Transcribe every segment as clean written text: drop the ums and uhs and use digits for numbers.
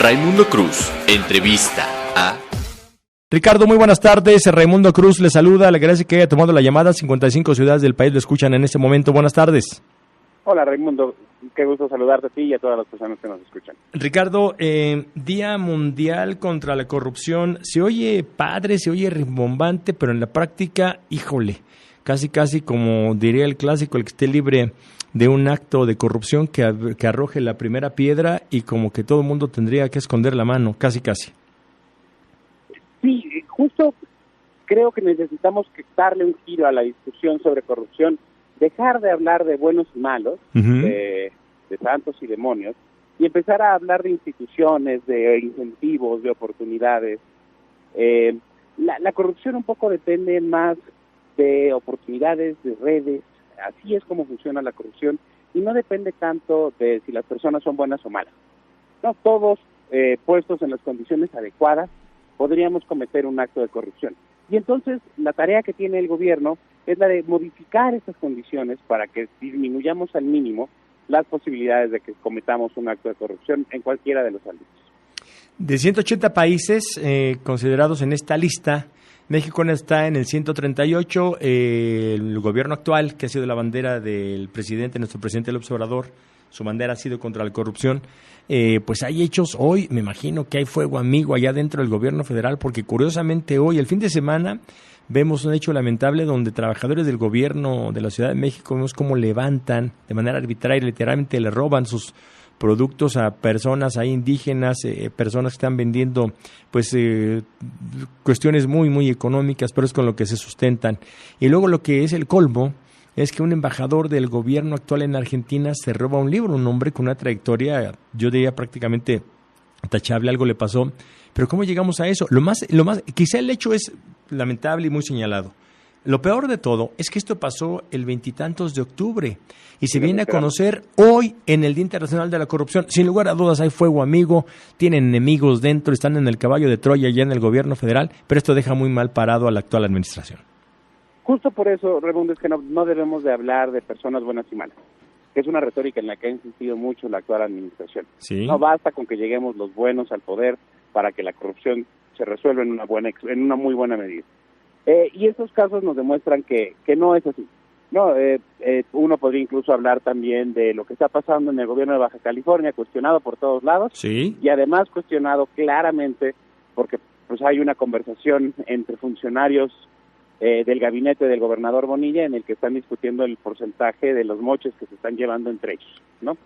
Raimundo Cruz, entrevista a... Ricardo, muy buenas tardes. Raimundo Cruz le saluda. Le agradece que haya tomado la llamada. 55 ciudades del país lo escuchan en este momento. Buenas tardes. Hola, Raimundo. Qué gusto saludarte a ti y a todas las personas que nos escuchan. Ricardo, Día Mundial contra la Corrupción. Se oye padre, se oye rimbombante, pero en la práctica, híjole, casi como diría el clásico, el que esté libre de un acto de corrupción que arroje la primera piedra y como que todo el mundo tendría que esconder la mano, casi. Sí, justo creo que necesitamos darle un giro a la discusión sobre corrupción, dejar de hablar de buenos y malos, de santos y demonios, y empezar a hablar de instituciones, de incentivos, de oportunidades. La corrupción un poco depende más de oportunidades, de redes. Así es como funciona la corrupción y no depende tanto de si las personas son buenas o malas. No todos puestos en las condiciones adecuadas podríamos cometer un acto de corrupción. Y entonces la tarea que tiene el gobierno es la de modificar estas condiciones para que disminuyamos al mínimo las posibilidades de que cometamos un acto de corrupción en cualquiera de los ámbitos. De 180 países considerados en esta lista, México está en el 138, el gobierno actual, que ha sido la bandera del presidente, nuestro presidente López Obrador, su bandera ha sido contra la corrupción, pues hay hechos hoy, me imagino que hay fuego amigo allá dentro del gobierno federal, porque curiosamente hoy, el fin de semana, vemos un hecho lamentable donde trabajadores del gobierno de la Ciudad de México, vemos cómo levantan de manera arbitraria, literalmente le roban sus productos a personas ahí indígenas, personas que están vendiendo pues cuestiones muy económicas, pero es con lo que se sustentan. Y luego lo que es el colmo es que un embajador del gobierno actual en Argentina se roba un libro, un hombre con una trayectoria, yo diría prácticamente tachable, algo le pasó. Pero ¿cómo llegamos a eso? Lo más, quizá el hecho es lamentable y muy señalado. Lo peor de todo es que esto pasó el 20 de octubre y se viene a conocer hoy en el Día Internacional de la Corrupción. Sin lugar a dudas hay fuego amigo, tienen enemigos dentro, están en el caballo de Troya ya en el gobierno federal, pero esto deja muy mal parado a la actual administración. Justo por eso, Raimundo, es que no debemos de hablar de personas buenas y malas, que es una retórica en la que ha insistido mucho la actual administración. ¿Sí? No basta con que lleguemos los buenos al poder para que la corrupción se resuelva en una muy buena medida. Y estos casos nos demuestran que no es así. No, uno podría incluso hablar también de lo que está pasando en el gobierno de Baja California, cuestionado por todos lados, ¿sí? Y además cuestionado claramente porque pues hay una conversación entre funcionarios del gabinete del gobernador Bonilla en el que están discutiendo el porcentaje de los moches que se están llevando entre ellos, ¿no?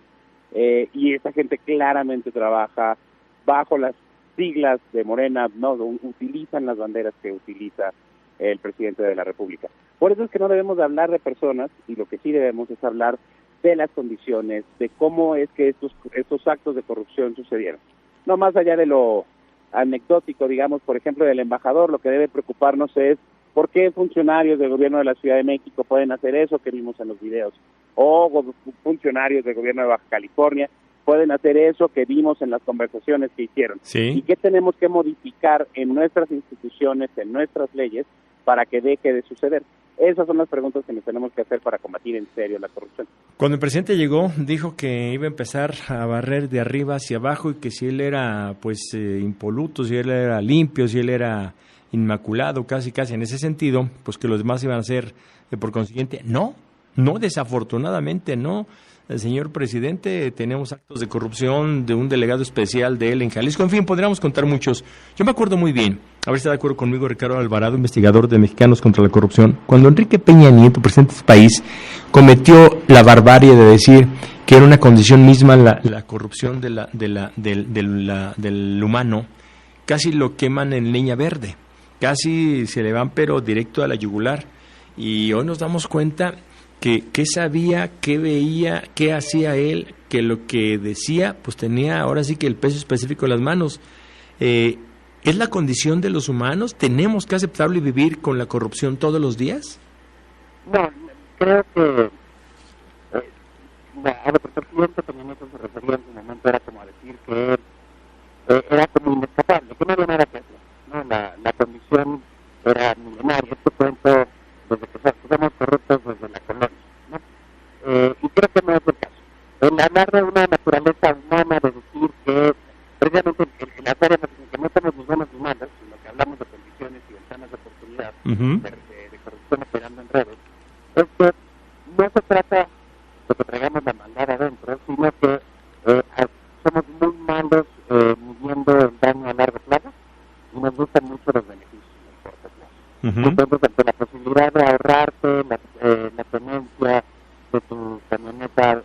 Y esta gente claramente trabaja bajo las siglas de Morena, no utilizan las banderas que utiliza el presidente de la República. Por eso es que no debemos de hablar de personas, y lo que sí debemos es hablar de las condiciones, de cómo es que estos actos de corrupción sucedieron. No más allá de lo anecdótico, digamos, por ejemplo, del embajador, lo que debe preocuparnos es por qué funcionarios del gobierno de la Ciudad de México pueden hacer eso que vimos en los videos, o funcionarios del gobierno de Baja California pueden hacer eso que vimos en las conversaciones que hicieron. ¿Sí? ¿Y qué tenemos que modificar en nuestras instituciones, en nuestras leyes, para que deje de suceder? Esas son las preguntas que nos tenemos que hacer para combatir en serio la corrupción. Cuando el presidente llegó, dijo que iba a empezar a barrer de arriba hacia abajo y que si él era pues impoluto, si él era limpio, si él era inmaculado, casi en ese sentido, pues que los demás iban a ser por consiguiente. No, desafortunadamente no. El señor presidente, tenemos actos de corrupción de un delegado especial de él en Jalisco, en fin, podríamos contar muchos. Yo me acuerdo muy bien, a ver si está de acuerdo conmigo Ricardo Alvarado, investigador de Mexicanos contra la Corrupción, cuando Enrique Peña Nieto, presidente de este país, cometió la barbarie de decir que era una condición misma la corrupción del humano, casi lo queman en leña verde, casi se le van pero directo a la yugular, y hoy nos damos cuenta qué sabía, qué veía, qué hacía él, que lo que decía, pues tenía ahora sí que el peso específico en las manos. ¿Es la condición de los humanos? ¿Tenemos que aceptarlo y vivir con la corrupción todos los días? No, creo que a lo que el presidente también eso se refería en su momento, era como decir que era como inescapable, que no había nada que hacer, ¿no? La condición era milenaria. Este cuento desde que somos corruptos desde la colonia, ¿no? Y creo que no es el caso. El hablar de una naturaleza humana, de decir que precisamente realidad de corrupción operando en redes, es que no se trata de que traigamos la maldad adentro, sino que somos muy malos midiendo el daño a largo plazo y nos gustan mucho los beneficios a corto plazo. Entonces, ante la posibilidad de ahorrarte la tenencia de tu camioneta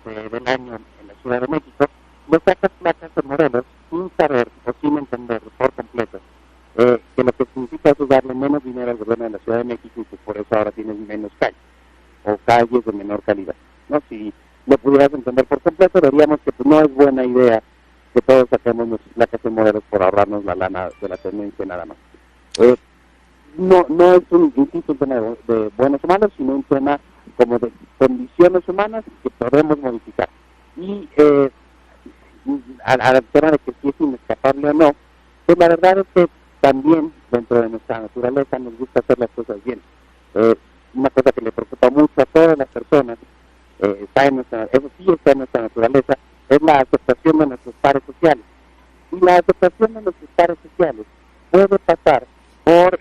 del año en la Ciudad de México, le sacas placas en Morelos sin saber o sin entender por completo que lo que significa es darle menos dinero al gobierno de la Ciudad de México y que por eso ahora tienes menos calles o calles de menor calidad, ¿no? Si lo pudieras entender por completo, veríamos que pues, no es buena idea que todos saquemos nuestras placas en Morelos por ahorrarnos la lana de la tenencia nada más. No es un tema de buenos o malos, sino un tema como de condiciones humanas que podemos modificar. Y al tema de que si es inescapable o no, pues la verdad es que también dentro de nuestra naturaleza nos gusta hacer las cosas bien. Una cosa que le preocupa mucho a todas las personas, eso sí está en nuestra naturaleza, es la aceptación de nuestros pares sociales. Y la aceptación de nuestros pares sociales puede pasar por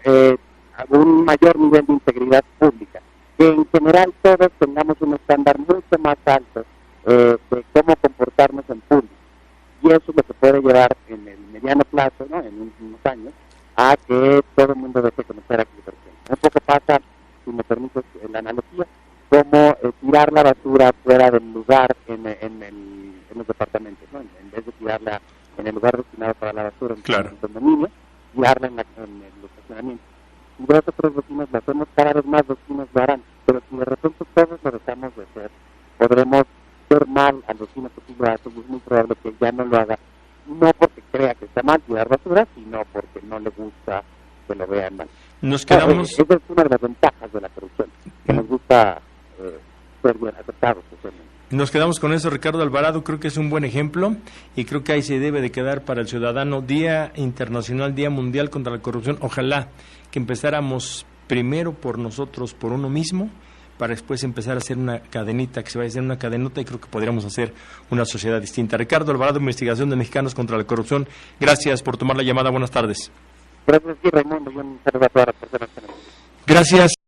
un mayor nivel de integridad pública, que en general todos tengamos un estándar mucho más alto de cómo comportarnos en público. Y eso es lo que puede llevar en el mediano plazo, ¿no? En unos años, a que todo el mundo deje de cometer equivocaciones. Un poco pasa, si me permites la analogía, como tirar la basura fuera del lugar en los departamentos, ¿no? En vez de tirarla en el lugar destinado para la basura, en el condominio, tirarla en el estacionamiento. Y dos o tres vecinos lo hacemos, cada vez más vecinos lo harán, pero si de repente todos lo dejamos de hacer, podremos ver mal al vecino que sí lo hace, y es muy probable que ya no lo haga, no porque crea que está mal tirar basura, sino porque no le gusta que lo vean mal. Nos quedamos... Esa es una de las ventajas de la corrupción, que nos gusta ser bien aceptados socialmente. Nos quedamos con eso, Ricardo Alvarado, creo que es un buen ejemplo y creo que ahí se debe de quedar para el ciudadano. Día Internacional, Día Mundial contra la Corrupción. Ojalá que empezáramos primero por nosotros, por uno mismo, para después empezar a hacer una cadenita, que se vaya a hacer una cadenota y creo que podríamos hacer una sociedad distinta. Ricardo Alvarado, Investigación de Mexicanos contra la Corrupción, gracias por tomar la llamada, buenas tardes. Gracias, Raimundo, y un saludo a todas las personas que nos... Gracias.